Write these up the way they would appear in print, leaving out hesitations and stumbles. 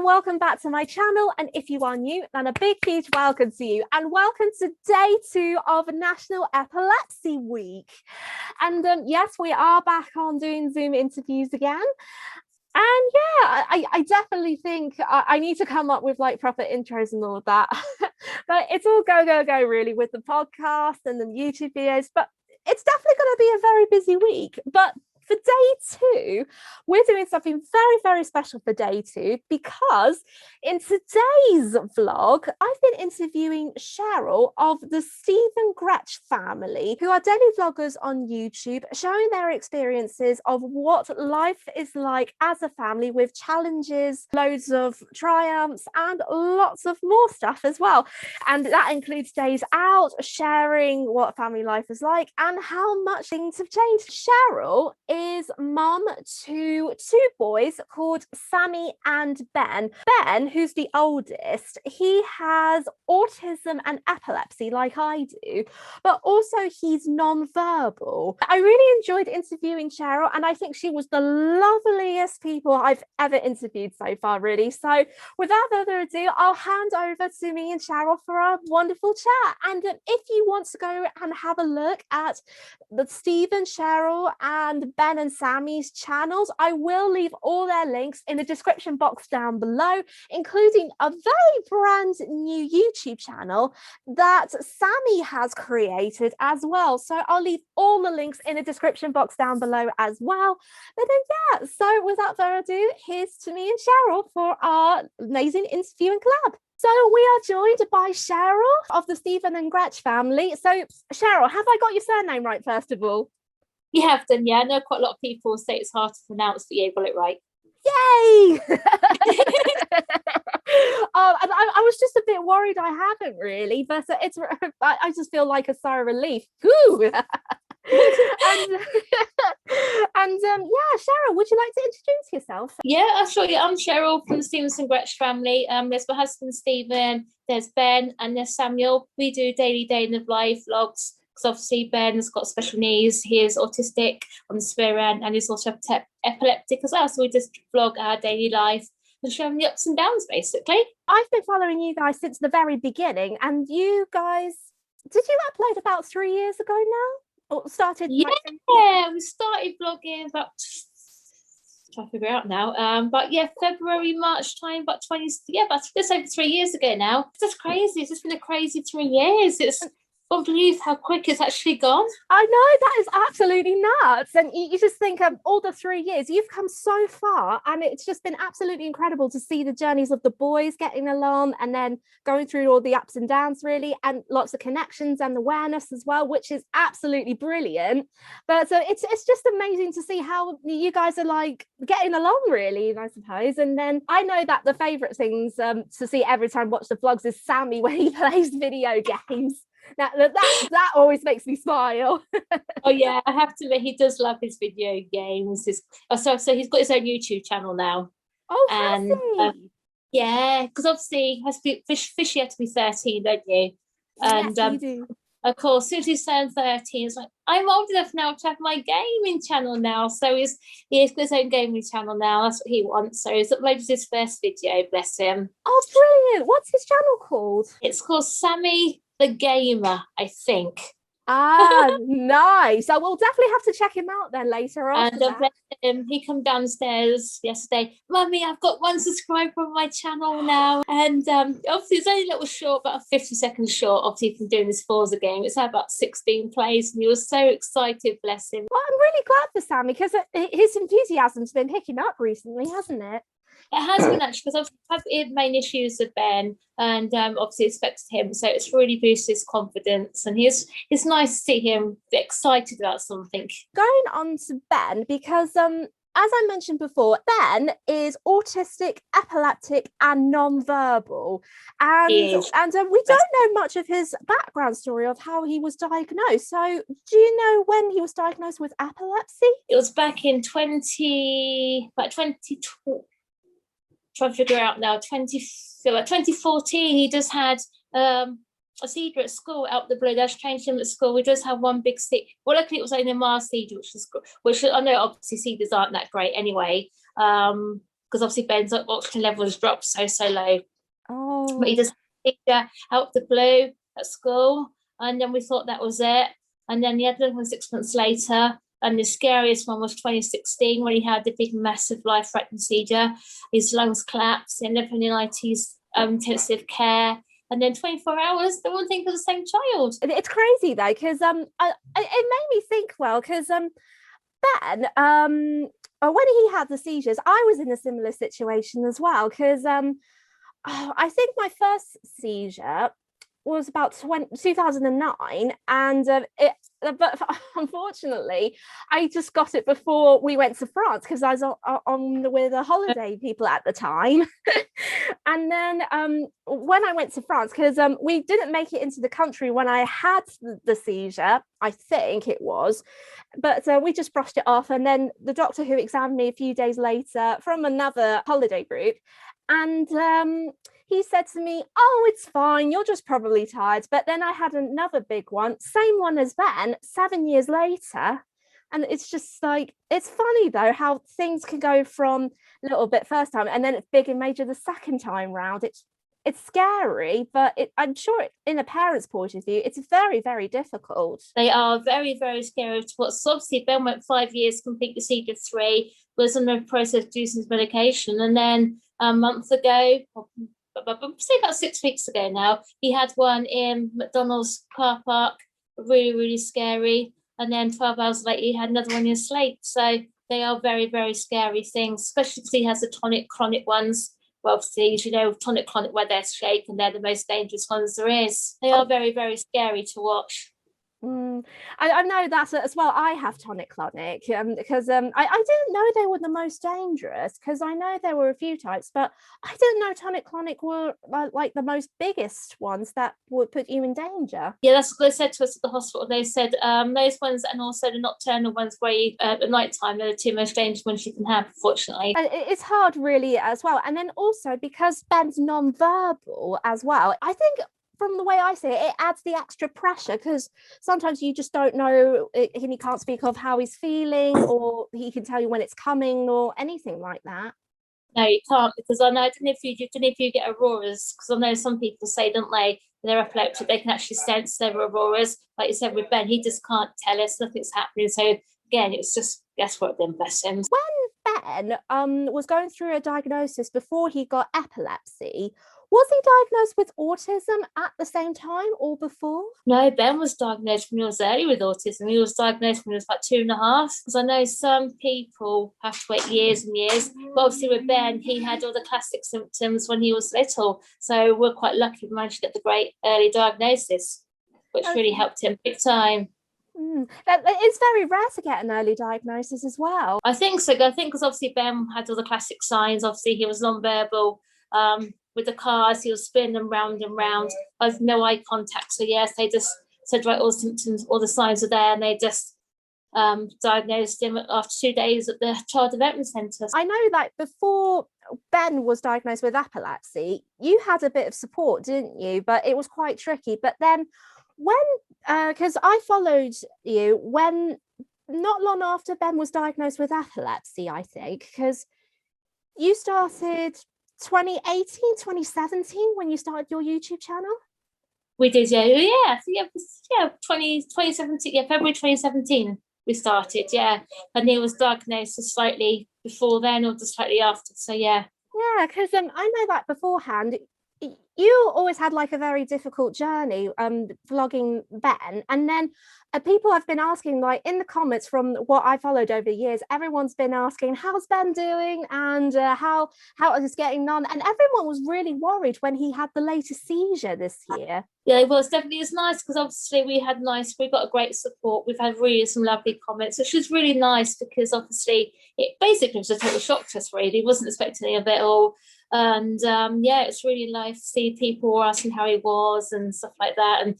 and welcome back to my channel. And if you are new, then a big, huge welcome to you. And welcome to day 2 of National Epilepsy Week. And yes, we are back on doing Zoom interviews again. And yeah, I definitely think I need to come up with like proper intros and all of that. But it's all go, really, with the podcast and the YouTube videos. But it's definitely going to be a very busy week. But for day 2, we're doing something very, very special for day 2, because in today's vlog, I've been interviewing Cheryl of the Stevenson-Grech family, who are daily vloggers on YouTube, showing their experiences of what life is like as a family, with challenges, loads of triumphs, and lots of more stuff as well. And that includes days out, sharing what family life is like and how much things have changed. Cheryl is mum to 2 boys called Sammy and Ben. Ben, who's the oldest, he has autism and epilepsy like I do, but also he's non-verbal. I really enjoyed interviewing Cheryl, and I think she was the loveliest people I've ever interviewed so far, really. So without further ado, I'll hand over to me and Cheryl for a wonderful chat. And if you want to go and have a look at the Stephen, Cheryl and Ben and Sammy's channels, I will leave all their links in the description box down below, including a very brand new YouTube channel that Sammy has created as well. So I'll leave all the links in the description box down below as well. But then yeah, so without further ado, here's to me and Cheryl for our amazing interview and collab. So we are joined by Cheryl of the Stephen and Grech family. So Cheryl, have I got your surname right first of all? You have done, yeah. I know quite a lot of people say it's hard to pronounce, but yeah, you got it right. Yay! And I was just a bit worried I hadn't really, but it's I just feel like a sigh of relief. Woo! and yeah, Cheryl, would you like to introduce yourself? Yeah, sure. Yeah, I'm Cheryl from the Stevenson-Grech family. There's my husband Stephen, there's Ben, and there's Samuel. We do daily day in the life vlogs, because obviously Ben's got special needs. He is autistic on the severe end, and he's also epileptic as well. So we just vlog our daily life and showing the ups and downs, basically. I've been following you guys since the very beginning, and you guys, did you upload about 3 years ago now? Or started? Yeah, we started vlogging about, trying to figure out now, but yeah, February, March time, about just over 3 years ago now. It's just crazy. It's just been a crazy 3 years. It's unbelievable how quick it's actually gone. I know, that is absolutely nuts. And you just think of all the 3 years, you've come so far, and it's just been absolutely incredible to see the journeys of the boys getting along and then going through all the ups and downs, really, and lots of connections and awareness as well, which is absolutely brilliant. But so it's just amazing to see how you guys are like getting along, really, I suppose. And then I know that the favorite things to see every time I watch the vlogs is Sammy when he plays video games. That always makes me smile. Oh yeah, I have to admit, he does love his video games. So he's got his own YouTube channel now. Oh, and yeah, because obviously fish you have to be 13, don't you? And yes, you do. Of course, since he's turned 13, it's like, I'm old enough now to have my gaming channel now. So he has got his own gaming channel now. That's what he wants. So he's uploaded his first video, bless him. Oh, brilliant. What's his channel called? It's called Sammy the Gamer, I think. Ah, nice. I will definitely have to check him out then later on. And he come downstairs yesterday. Mummy, I've got 1 subscriber on my channel now. And obviously it's only a little short, about 50 seconds short, obviously from doing this Forza game. It's had about 16 plays, and he was so excited, bless him. Well, I'm really glad for Sammy, because his enthusiasm's been picking up recently, hasn't it? It has been, actually, because I've had main issues with Ben, and obviously it's affected him, so it's really boosted his confidence, and it's nice to see him excited about something. Going on to Ben, because as I mentioned before, Ben is autistic, epileptic, and non-verbal, and we don't know much of his background story of how he was diagnosed. So, do you know when he was diagnosed with epilepsy? It was back in 2014. He just had a seizure at school out the blue. That's changed him at school. We just had one big sick. Well, luckily it was only a mild seizure, which I know obviously seizures aren't that great anyway. because obviously Ben's oxygen levels dropped so low. Oh. But he just out of the blue at school, and then we thought that was it. And then the other one 6 months later, and the scariest one was 2016 when he had the big, massive, life-threatening seizure. His lungs collapsed, he ended up in IT's intensive care. And then 24 hours, they won't think of the same child. It's crazy though, because it made me think, well, because Ben, when he had the seizures, I was in a similar situation as well, because I think my first seizure was about 2009, and but unfortunately I just got it before we went to France, because I was on with the holiday people at the time. And then when I went to France, because we didn't make it into the country when I had the seizure, I think it was, but we just brushed it off. And then the doctor who examined me a few days later from another holiday group, and he said to me, oh, it's fine, you're just probably tired. But then I had another big one, same one as Ben, 7 years later. And it's just like, it's funny though how things can go from little bit first time and then it's big and major the second time round. It's scary, but I'm sure in a parent's point of view, it's very, very difficult. They are very, very scary to watch. So obviously Ben went 5 years, completely seizure 3, was in the process of using his medication, and then a month ago, say about 6 weeks ago now, he had one in McDonald's car park, really, really scary. And then 12 hours later, he had another one in his sleep. So they are very, very scary things, especially because he has the tonic-clonic ones. Well, obviously, you know, tonic-clonic where they're shaken, they're the most dangerous ones there is. They are very, very scary to watch. I know that as well. I have tonic-clonic because I didn't know they were the most dangerous, because I know there were a few types, but I didn't know tonic-clonic were like the most biggest ones that would put you in danger. Yeah, that's what they said to us at the hospital. They said those ones, and also the nocturnal ones where you, at night time, they're the two most dangerous ones you can have, unfortunately. And it's hard really as well. And then also because Ben's non-verbal as well, I think from the way I see it, it adds the extra pressure, because sometimes you just don't know, and he can't speak of how he's feeling, or he can tell you when it's coming or anything like that. No, you can't, because I know, I don't know if you get auroras, because I know some people say, don't they, they're epileptic, they can actually sense their auroras. Like you said with Ben, he just can't tell us, nothing's happening. So again, it's just guesswork then, bless him. When Ben was going through a diagnosis before he got epilepsy, was he diagnosed with autism at the same time or before? No, Ben was diagnosed when he was early with autism. He was diagnosed when he was like 2.5. Because I know some people have to wait years and years. But obviously with Ben, he had all the classic symptoms when he was little. So we're quite lucky we managed to get the great early diagnosis, which really helped him big time. It's very rare to get an early diagnosis as well. I think so. I think because obviously Ben had all the classic signs. Obviously he was non-verbal. With the cars, he was spinning them round and round. With no eye contact. So yes, they just said, right, all the symptoms, all the signs are there, and they just diagnosed him after 2 days at the Child Development Centre. I know that before Ben was diagnosed with epilepsy, you had a bit of support, didn't you? But it was quite tricky. But then when, because I followed you when not long after Ben was diagnosed with epilepsy, I think, because you started 2018, 2017 when you started your YouTube channel? We did, yeah, 2017, yeah, February 2017 we started, yeah, and he was diagnosed just slightly before then or just slightly after, so yeah. Yeah, because I know that beforehand you always had like a very difficult journey vlogging Ben, and then people have been asking, like in the comments from what I followed over the years, everyone's been asking how's Ben doing and how is getting on, and everyone was really worried when he had the latest seizure this year. Yeah, it was definitely, it's nice because obviously we got a great support. We've had really some lovely comments, which was really nice because obviously it basically was a total shock to us, really. Wasn't expecting any of it all. And yeah, it's really nice to see people were asking how he was and stuff like that. And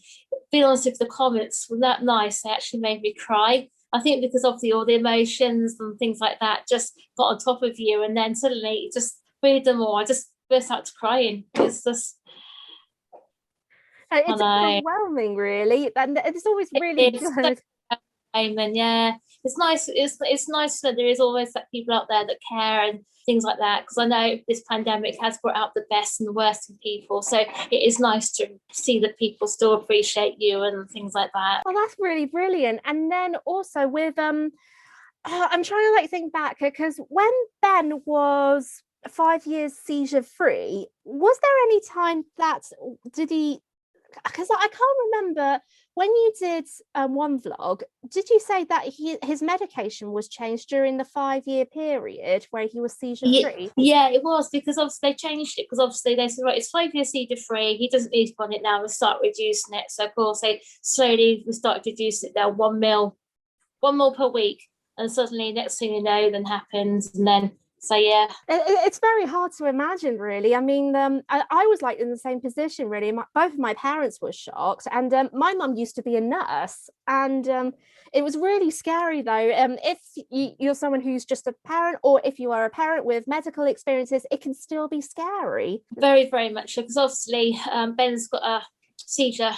being honest with the comments were that nice, they actually made me cry. I think because obviously all the emotions and things like that just got on top of you, and then suddenly you just read them all. I just burst out crying. It's just it's overwhelming, really, and it's always really good. And yeah, it's nice. It's nice that there is always that people out there that care and things like that. Because I know this pandemic has brought out the best and the worst in people. So it is nice to see that people still appreciate you and things like that. Well, that's really brilliant. And then also with I'm trying to think back, because when Ben was 5 years seizure free, was there any time that did he? Because I can't remember when you did one vlog, did you say that his medication was changed during the 5-year period where he was seizure free? Yeah, it was, because obviously they changed it, because obviously they said, right, it's 5 years seizure free, he doesn't need to be on it now, we'll start reducing it. So of course we started reducing it down 1 mil per week, and suddenly next thing you know, then happens, and then so yeah, it's very hard to imagine, really. I mean, I was like in the same position, really. Both of my parents were shocked, and my mum used to be a nurse, and it was really scary, though. If you're someone who's just a parent, or if you are a parent with medical experiences, it can still be scary. Very, very much, because obviously Ben's got a seizure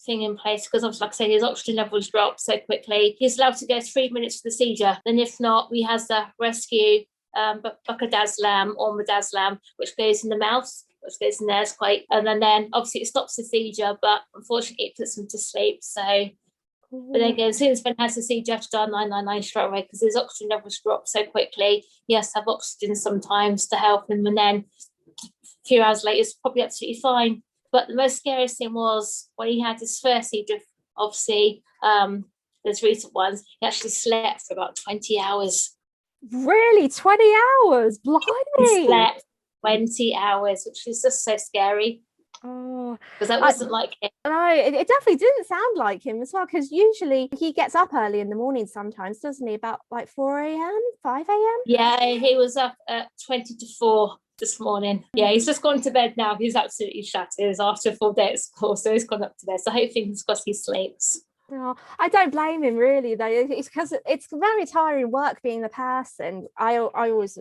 thing in place, because obviously, like I say, his oxygen levels drop so quickly. He's allowed to go 3 minutes for the seizure. Then if not, we has the rescue buccal or midazolam, which goes in the mouth, which goes in there, is quite, and then obviously it stops the seizure, but unfortunately it puts him to sleep. So but then again, as soon as Ben has a seizure, you have to dial 999 straight away, because his oxygen levels drop so quickly. He has to have oxygen sometimes to help him, and then a few hours later it's probably absolutely fine. But the most scariest thing was when he had his first seizure. Obviously there's recent ones, he actually slept for about 20 hours. Really? 20 hours? Blimey. He slept 20 hours, which is just so scary. Oh, because that wasn't like him. No, it definitely didn't sound like him as well, because usually he gets up early in the morning sometimes, doesn't he? About like 4 a.m, 5 a.m? Yeah, he was up at 20 to 4 this morning. Yeah, he's just gone to bed now. He's absolutely shattered after a full day at school, so he's gone up to bed. So hopefully he sleeps. Oh, I don't blame him, really, though. It's because it's very tiring work being the person. I always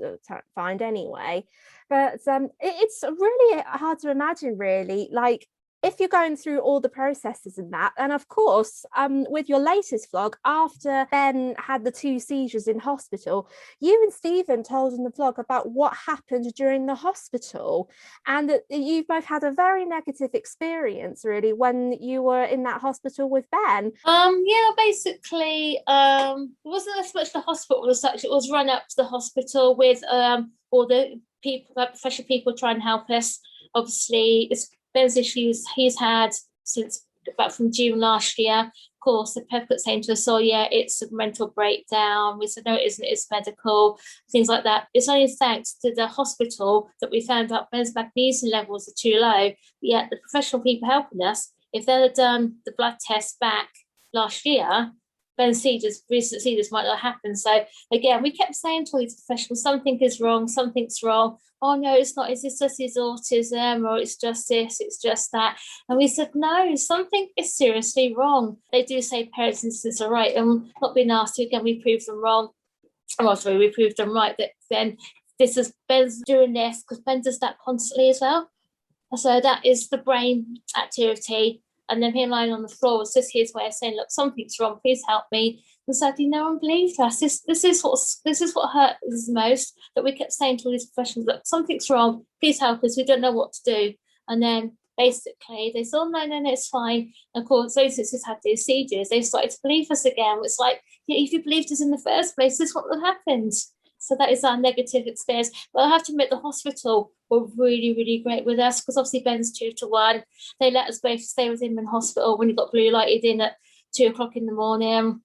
find anyway, but it's really hard to imagine, really, like if you're going through all the processes and that. And of course, with your latest vlog, after Ben had the 2 seizures in hospital, you and Stephen told in the vlog about what happened during the hospital, and that you both had a very negative experience, really, when you were in that hospital with Ben. Yeah, basically, it wasn't as much the hospital as such. It was run up to the hospital with all the people, professional people, trying to help us. Obviously, it's Ben's issues he's had since about from June last year. Of course, the pep saying to us, "Oh yeah, it's a mental breakdown." We said, "No, it isn't. It's medical." Things like that. It's only thanks to the hospital that we found out Ben's magnesium levels are too low. But yet the professional people helping us, if they'd have done the blood test back last year, Ben's recent seizures might not happen. So again, we kept saying to all these professionals, something is wrong, something's wrong. Oh no, it's not. Is this just his autism, or it's just this, it's just that? And we said, no, something is seriously wrong. They do say parents' instincts are right, and not being asked to, again, we proved them wrong. Oh, sorry, we proved them right, that then this is Ben's doing this, because Ben does that constantly as well. So that is the brain activity. And then him lying on the floor was just his way of saying, look, something's wrong, please help me. And sadly, no one believed us. This is what hurt us most, that we kept saying to all these professionals, look, something's wrong, please help us, we don't know what to do. And then basically they said, oh, no, it's fine. And of course, those who've had these seizures, they started to believe us again. It's like, yeah, if you believed us in the first place, this is what would have happened. So that is our negative experience. But I have to admit, the hospital were really, really great with us, because obviously Ben's 2 to 1. They let us both stay with him in hospital when he got blue lighted in at 2 o'clock in the morning.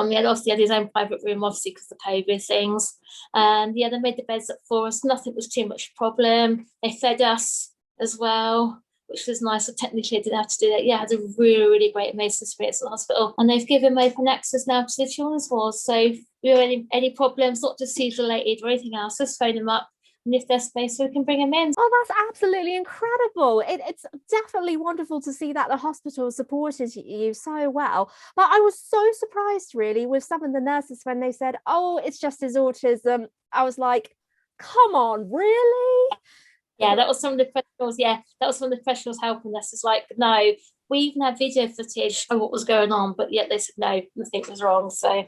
He had his own private room, obviously, because of the COVID things. And yeah, they made the beds up for us. Nothing was too much problem. They fed us as well, which was nice. So technically I didn't have to do that. Yeah, I had a really, really great, amazing experience at the hospital. And they've given open access now to the children's wards. So if you have any problems, not just seizure related or anything else, just phone them up. And if there's space, we can bring them in. Oh, that's absolutely incredible. It's definitely wonderful to see that the hospital supported you so well. But I was so surprised, really, with some of the nurses when they said, oh, it's just his autism. I was like, come on, really? Yeah, that was some of the professionals. Yeah, that was some of the professionals helping us. It's like, no, we even had video footage of what was going on, but yet they said no, nothing was wrong. So,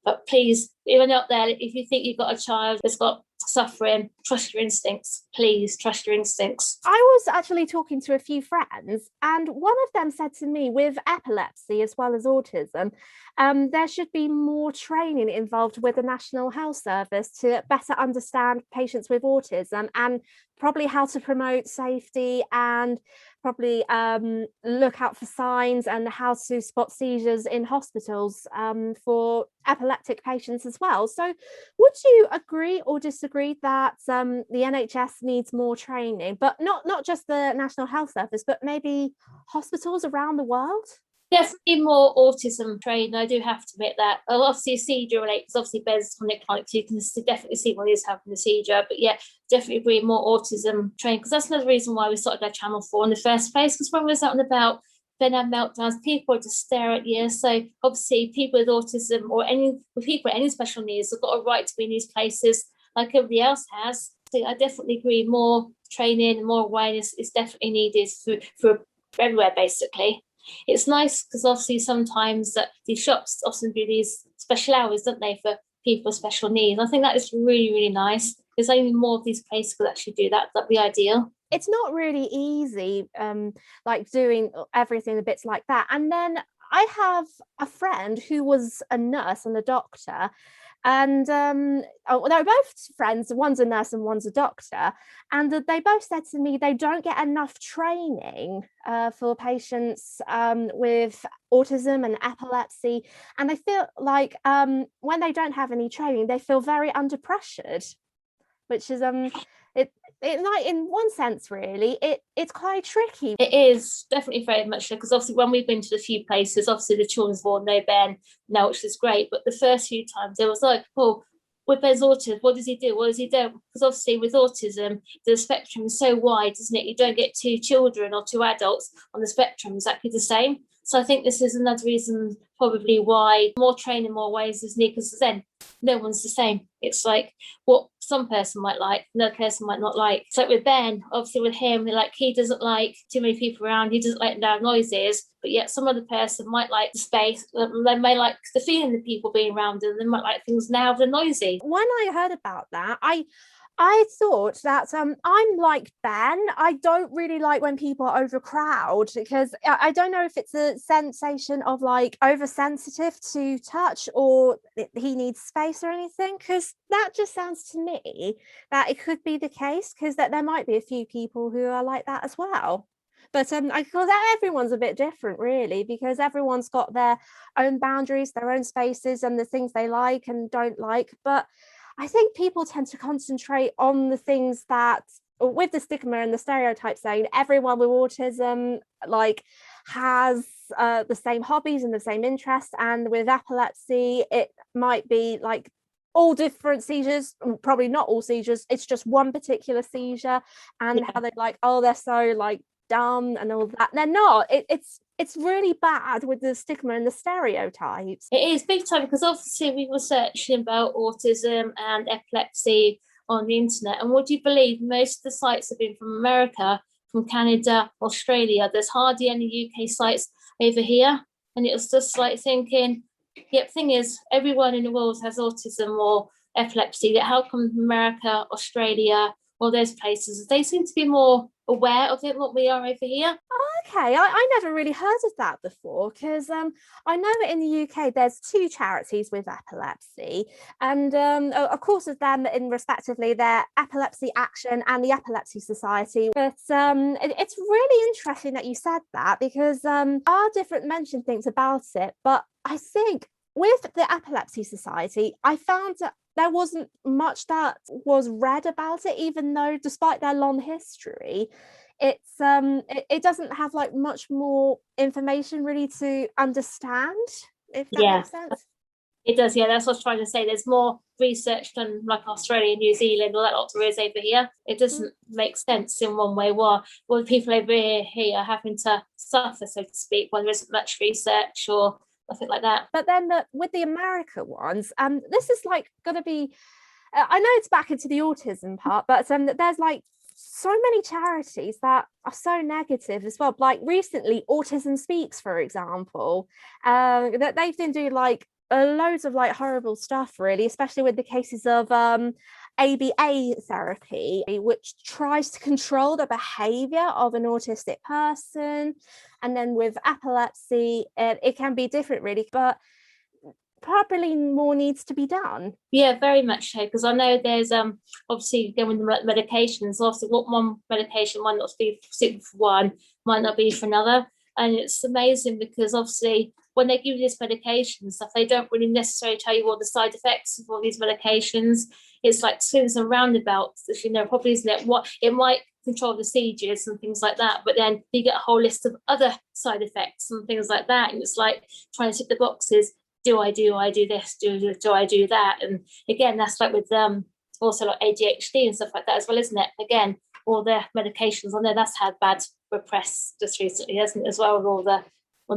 but please, even out there, if you think you've got a child that's got suffering, trust your instincts. Please trust your instincts. I was actually talking to a few friends, and one of them said to me, with epilepsy as well as autism, there should be more training involved with the National Health Service to better understand patients with autism, and probably how to promote safety, and probably look out for signs, and how to spot seizures in hospitals for epileptic patients as well. So would you agree or disagree that the NHS needs more training, but not just the National Health Service, but maybe hospitals around the world? Definitely more autism trained. I do have to admit that. Obviously, a seizure related, because obviously Ben's tonic chronic, so you can definitely see when he's having a seizure. But yeah, definitely agree more autism trained, because that's another reason why we started our channel 4 in the first place. Because when we was out and about, Ben had meltdowns, people would just stare at you. So obviously, people with autism or people with any special needs have got a right to be in these places like everybody else has. So I definitely agree. More training, more awareness is definitely needed for everywhere, basically. It's nice because obviously sometimes that these shops often do these special hours, don't they, for people with special needs. I think that is really, really nice. There's only more of these places could actually do that. That'd be ideal. It's not really easy, like doing everything, the bits like that. And then I have a friend who was a nurse and a doctor, and they're both friends. One's a nurse and one's a doctor, and they both said to me they don't get enough training for patients with autism and epilepsy, and they feel like when they don't have any training, they feel very under pressured, which is it like, in one sense, really it's quite tricky. It is definitely very much so, because obviously when we've been to a few places, obviously the children's ward know Ben now, which is great, but the first few times it was like, oh, with Ben's autism, what does he do? What does he do? Because obviously with autism, the spectrum is so wide, isn't it? You don't get two children or two adults on the spectrum exactly the same. So I think this is another reason probably why more training, more ways is needed, because then no one's the same. It's like what some person might like, another person might not like. So with Ben, obviously with him, like he doesn't like too many people around, he doesn't like loud noises, but yet some other person might like the space, they may like the feeling of people being around them, they might like things loud and noisy. When I heard about that, I thought that I'm like Ben. I don't really like when people overcrowd, because I don't know if it's a sensation of like oversensitive to touch, or he needs space or anything, because that just sounds to me that it could be the case, because that there might be a few people who are like that as well. But I feel that everyone's a bit different, really, because everyone's got their own boundaries, their own spaces, and the things they like and don't like. But I think people tend to concentrate on the things that, with the stigma and the stereotype, saying everyone with autism like has the same hobbies and the same interests, and with epilepsy it might be like all different seizures, probably not all seizures, it's just one particular seizure, and how they like, oh, they're so like dumb and all that. They're not. It's really bad with the stigma and the stereotypes. It is big time, because obviously we were searching about autism and epilepsy on the internet, and would you believe most of the sites have been from America, from Canada, Australia. There's hardly any UK sites over here, and it was just like thinking, yep, thing is, everyone in the world has autism or epilepsy. How come America, Australia, all those places, they seem to be more aware of it than what we are over here? Okay, I never really heard of that before, because I know in the UK there's two charities with epilepsy, and of course of them in respectively their Epilepsy Action and the Epilepsy Society. But it's really interesting that you said that, because our different mentioned things about it, but I think with the Epilepsy Society, I found that there wasn't much that was read about it, even though despite their long history, it doesn't have like much more information really to understand, if that makes sense. It does, yeah, that's what I was trying to say. There's more research than like Australia, New Zealand, all that lot there is over here. It doesn't make sense in one way. Well, people over here are having to suffer, so to speak, when there isn't much research or nothing like that. But then with the America ones, this is like going to be, I know it's back into the autism part, but there's like so many charities that are so negative as well. Like recently, Autism Speaks, for example, that they've been doing like loads of like horrible stuff, really, especially with the cases of ABA therapy, which tries to control the behavior of an autistic person. And then with epilepsy, it can be different, really, but probably more needs to be done. Yeah, very much so, because I know there's obviously going with the medications, obviously what one medication might not be suitable for one, might not be for another. And it's amazing because obviously when they give you this medication and stuff, they don't really necessarily tell you all the side effects of all these medications. It's like swings and roundabouts, as you know, probably, isn't it? What it might control the seizures and things like that, but then you get a whole list of other side effects and things like that. And it's like trying to tick the boxes. Do I do this? Do I do that? And again, that's like with also like ADHD and stuff like that as well, isn't it? Again, all the medications, I know that's had bad press just recently, hasn't it, as well, with all the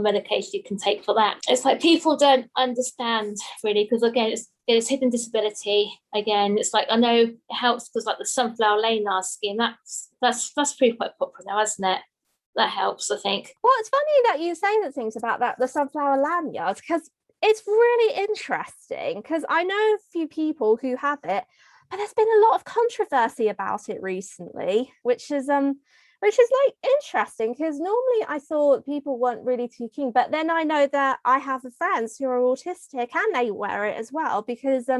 medication you can take for that. It's like people don't understand really, because again, it's hidden disability. Again, it's like, I know it helps because like the sunflower Lanyards scheme, that's pretty quite popular now, isn't it? That helps, I think. Well, it's funny that you say the things about that, the sunflower lanyards, because it's really interesting, because I know a few people who have it, but there's been a lot of controversy about it recently, which is like interesting, because normally I thought people weren't really too keen, but then I know that I have friends who are autistic and they wear it as well, because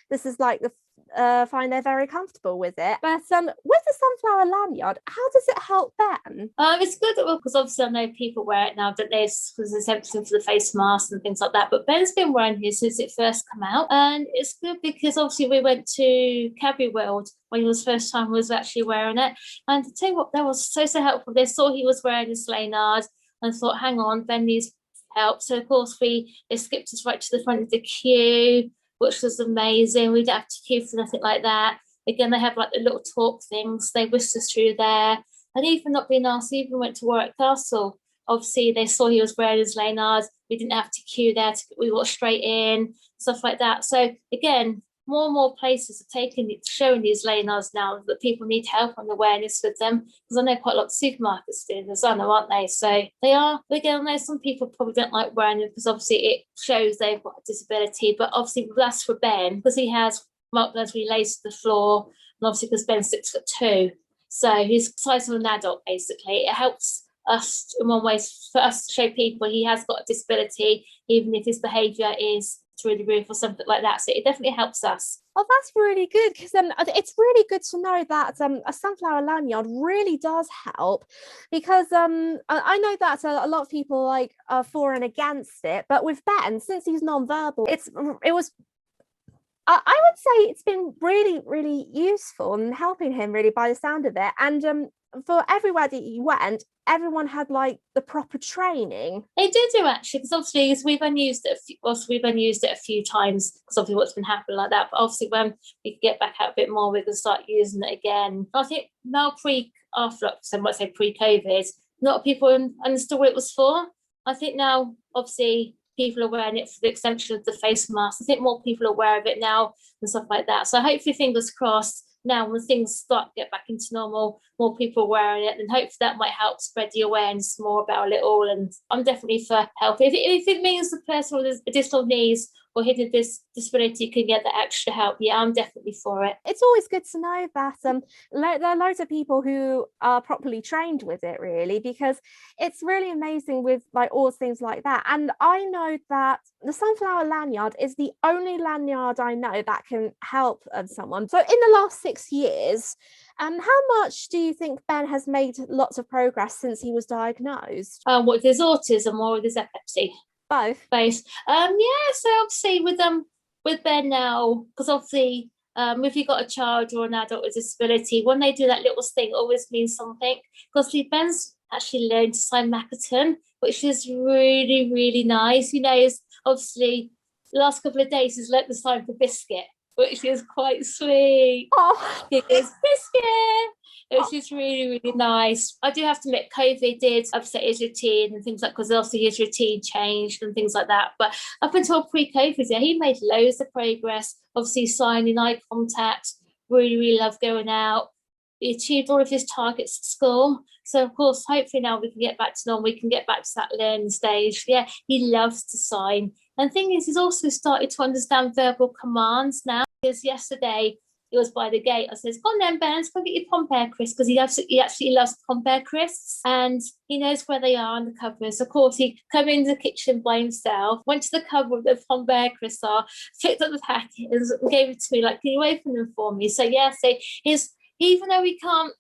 this is like the find they're very comfortable with it. But with the sunflower lanyard, how does it help them? It's good because obviously I know people wear it now, don't they? Because there's emphasis for the face mask and things like that. But Ben's been wearing his since it first came out, and it's good because obviously we went to Cadbury World when he was first time was actually wearing it, and to tell you what, that was so helpful. They saw he was wearing his lanyard and thought, hang on, Ben needs help. So of course they skipped us right to the front of the queue, which was amazing. We didn't have to queue for nothing like that. Again, they have like the little talk things. They whisked us through there. And even not being asked, we even went to Warwick Castle. Obviously, they saw he was wearing his lanyards. We didn't have to queue there. We walked straight in, stuff like that. So again, more and more places are showing these lanyards now that people need help and awareness with them. Because I know quite a lot of supermarkets doing this, aren't they? So they are. Again, I know some people probably don't like wearing them because obviously it shows they've got a disability. But obviously that's for Ben, because he has markers relays to the floor, and obviously because Ben's 6'2", so he's the size of an adult. Basically, it helps us in one way for us to show people he has got a disability, even if his behaviour is through the roof or something like that. So it definitely helps us. Oh, that's really good, because it's really good to know that a sunflower lanyard really does help, because I know that a lot of people like are for and against it, but with Ben, since he's non-verbal, I would say it's been really, really useful and helping him really by the sound of it. And for everywhere that you went, everyone had like the proper training. They do actually, because obviously we've only used it a few times, because obviously what's been happening like that. But obviously when we can get back out a bit more, we can start using it again. I think now pre-COVID, a lot of people understood what it was for. I think now, obviously, people are wearing it for the extension of the face mask. I think more people are aware of it now and stuff like that. So hopefully, fingers crossed, now when things start to get back into normal, more people are wearing it, and hopefully that might help spread the awareness more about it all. And I'm definitely for help. If it means the person with additional needs or hidden disability can get the extra help, yeah, I'm definitely for it. It's always good to know that there are loads of people who are properly trained with it, really, because it's really amazing with like all things like that. And I know that the sunflower lanyard is the only lanyard I know that can help someone. So in the last 6 years, how much do you think Ben has made lots of progress since he was diagnosed? What, with his autism or with his epilepsy? Both. Yeah, so obviously with Ben now, because obviously if you've got a child or an adult with disability, when they do that little thing, it always means something. Because Ben's actually learned to sign Makaton, which is really, really nice. You know, it's obviously the last couple of days he's learnt the sign for biscuit, which is quite sweet. Oh, It is biscuit. Which is really, really nice. I do have to admit, COVID did upset his routine and things like, because obviously his routine changed and things like that. But up until pre-COVID, yeah, he made loads of progress. Obviously, signing, eye contact, really, really loved going out. he achieved all of his targets at school. So, of course, hopefully now we can get back to normal. We can get back to that learning stage. Yeah, he loves to sign. And the thing is, he's also started to understand verbal commands now. Because yesterday, he was by the gate. I says, "Go on then, Ben, let's go get your Pompeii crisps," because he actually loves Pompeii crisps, and he knows where they are on the cupboards. Of course, he came into the kitchen by himself, went to the cupboard where the Pompeii crisps are, picked up the packets, and gave it to me. Like, "Can you open them for me?" So yeah, so even though he can't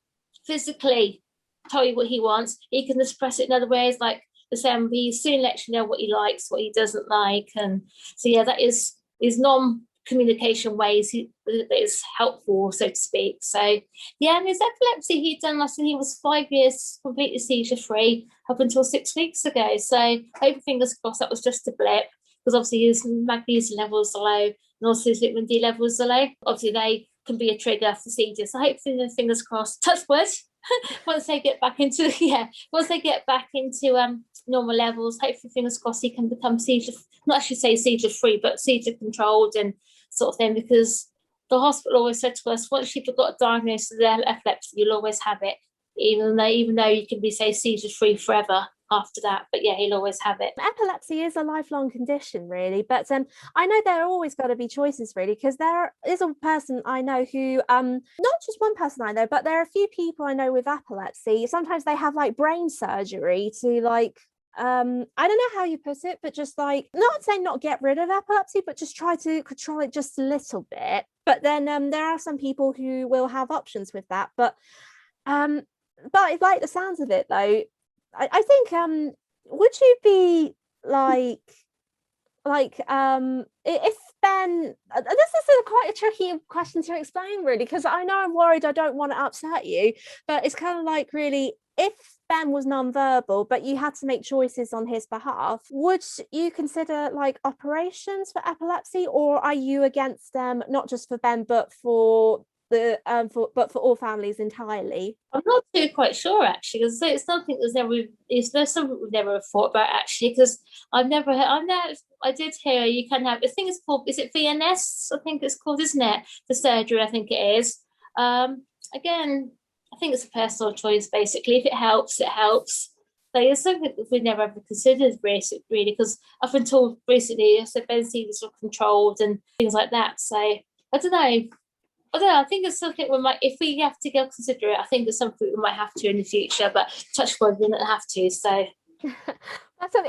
physically tell you what he wants, he can express it in other ways, like the same. He soon lets you know what he likes, what he doesn't like, and so yeah, that is his non-communication ways that is helpful, so to speak. So yeah, and his epilepsy he'd done last when he was 5 years completely seizure-free up until 6 weeks ago. So hope, fingers crossed, that was just a blip, because obviously his magnesium levels are low and also his vitamin D levels are low. Obviously they can be a trigger for seizures. So hopefully, fingers crossed, touch wood, once they get back into normal levels, hopefully, fingers crossed, he can become not actually say seizure free, but seizure controlled and sort of thing, because the hospital always said to us, once you've got a diagnosis of epilepsy, you'll always have it, even though you can be, say, seizure free forever after that, but yeah, he'll always have it. Epilepsy is a lifelong condition, really, but I know there are always got to be choices, really, because there is a person I know who not just one person I know, but there are a few people I know with epilepsy. Sometimes they have like brain surgery to like I don't know how you put it, but just like, not saying not get rid of epilepsy, but just try to control it just a little bit. But then there are some people who will have options with that, but I like the sounds of it though. I think would you be like if Ben, this is quite a tricky question to explain, really, because I know I'm worried I don't want to upset you, but it's kind of like, really, if Ben was non-verbal but you had to make choices on his behalf, would you consider like operations for epilepsy, or are you against them, not just for Ben but for the for all families entirely? I'm not too quite sure, actually, because it's something there's something we've never thought about, actually, because I did hear you can have, I think it's called, is it VNS? I think it's called, isn't it? The surgery, I think it is. Again, I think it's a personal choice, basically. If it helps, it helps. But it's something that we've never ever considered, really, because up until recently, I said Ben seizures were controlled and things like that. So I don't know. I think it's something we might, if we have to go consider it, I think it's something we might have to in the future, but touch wood, we don't have to. So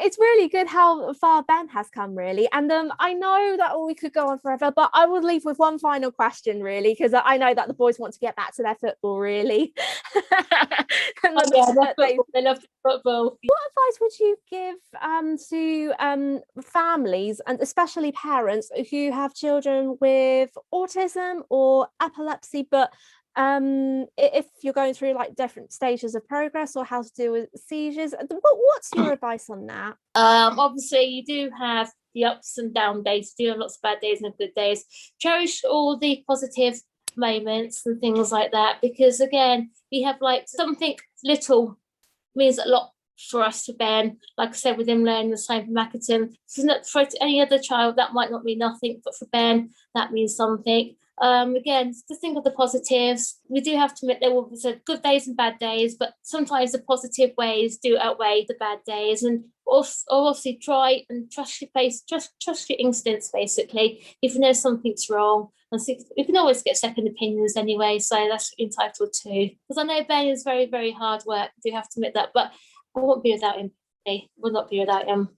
it's really good how far Ben has come, really, and I know that we could go on forever, but I will leave with one final question, really, because I know that the boys want to get back to their football, really. They love football. What advice would you give to families, and especially parents who have children with autism or epilepsy, but if you're going through like different stages of progress, or how to deal with seizures? What's your advice on that? Obviously you do have the ups and down days, you do have lots of bad days and good days. Cherish all the positive moments and things like that, because again, you have like something little means a lot for us, for Ben. Like I said, with him learning the sign for Macaton, for any other child that might not mean nothing, but for Ben that means something. Again, to think of the positives. We do have to admit there will be good days and bad days, but sometimes the positive ways do outweigh the bad days. And obviously try and trust your instincts, basically. If you know something's wrong, and you can always get second opinions anyway, so that's entitled to. Because I know Ben is very, very hard work, I do have to admit that, but I won't be without him. I will not be without him.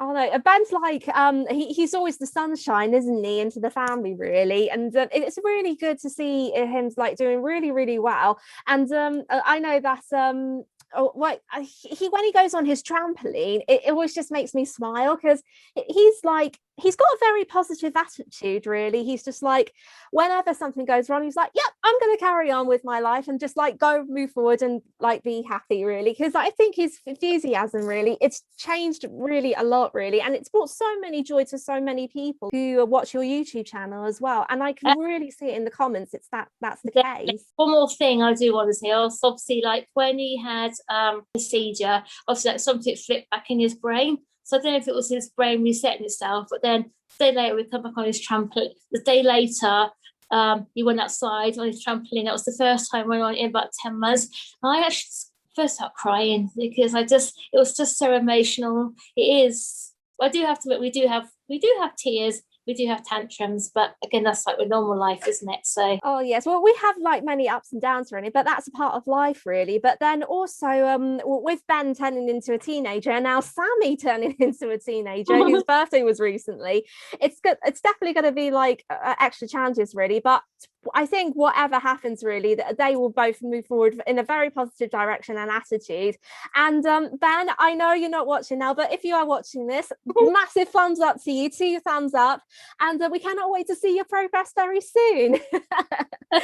Oh no, Ben's like he's always the sunshine, isn't he, into the family, really, and it's really good to see him like doing really, really well. And I know that when he goes on his trampoline, it always just makes me smile, because he's got a very positive attitude, really. He's just like, whenever something goes wrong, he's like, yep, I'm going to carry on with my life and just like move forward and like be happy, really. Because I think his enthusiasm, really, it's changed really a lot, really, and it's brought so many joy to so many people who watch your YouTube channel as well. And I can really see it in the comments. That's the case. One more thing I do want to say, obviously, like when he had the seizure, obviously like something flipped back in his brain. So I don't know if it was his brain resetting itself, but then the day later we come back on his trampoline. The day later, You went outside on his trampoline. That was the first time I went on in about 10 months. I actually first started crying because it was just so emotional. It is. I do have to admit, we do have tears. We do have tantrums, but again, that's like with normal life, isn't it? So oh yes, well, we have like many ups and downs really, but that's a part of life really. But then also with Ben turning into a teenager and now Sammy turning into a teenager whose birthday was recently, it's definitely going to be like extra challenges really. But I think whatever happens really, that they will both move forward in a very positive direction and attitude. And Ben, I know you're not watching now, but if you are watching this, massive thumbs up to you, 2 thumbs up, and we cannot wait to see your progress very soon. But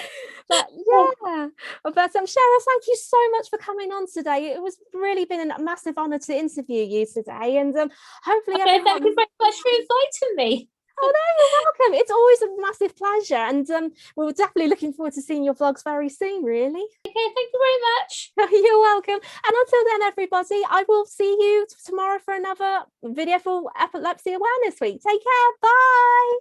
yeah, but Cheryl, thank you so much for coming on today. It was really been a massive honour to interview you today, and hopefully thank you very much for inviting me. Oh no, you're welcome. It's always a massive pleasure, and we're definitely looking forward to seeing your vlogs very soon, really. Okay, thank you very much. You're welcome. And until then, everybody, I will see you tomorrow for another video for Epilepsy Awareness Week. Take care. Bye.